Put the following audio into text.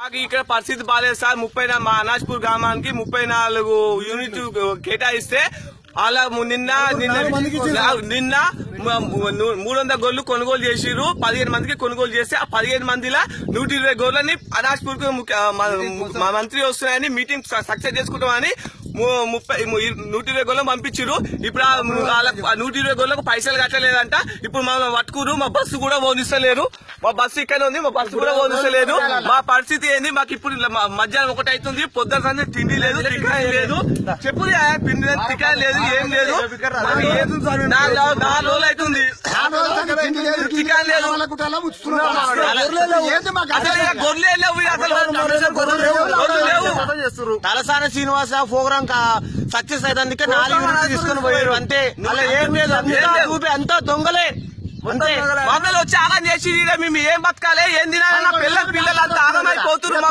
ఇక్కడ పరిస్థితి బాలేదు సార్. మా అనాజ్పూర్ గ్రామానికి 34 యూనిట్లు కేటాయిస్తే అలా నిన్న 300 గొర్రెలు కొనుగోలు చేసిరు. 15 మందికి కొనుగోలు చేస్తే ఆ 15 మందిలో 120 గొర్రెలని అనాజ్పూర్ కు మంత్రి వస్తున్నాయని మీటింగ్ సక్సెస్ చేసుకుంటామని 120 గొర్రెలు పంపించారు. ఇప్పుడు 120 గొర్రెలకు పైసలు కట్టలేదంట. ఇప్పుడు మమ్మల్ని పట్టుకురు. మా బస్సు కూడా పోనిస్తలేరు. మా బస్సు ఇక్కడ ఉంది, మా బస్సు కూడా పోనిస్తలేదు. మా పరిస్థితి ఏంది? మాకు ఇప్పుడు మధ్యాహ్నం 1 అవుతుంది. పొద్దున తిండి లేదు, టికాయ లేదు. చెప్పు టికాయ లేదు, ఏం లేదు. 4 రోజులు అవుతుంది, టికాయ లేదు. గొర్రెలే లేవు, అసలు తలసాని శ్రీనివాస ప్రోగ్రాం సక్సెస్ అయ్యేందుకే 4 యూనిట్లు తీసుకుని పోయారు అంతే. అలా ఏం లేదు, అంతా దొంగలే. మమ్మల్ని వచ్చి ఆగం చేసి మేము ఏం బతకాలి, ఏం తినాలి? పిల్లలు అంతా ఆగమైపోతున్నారు.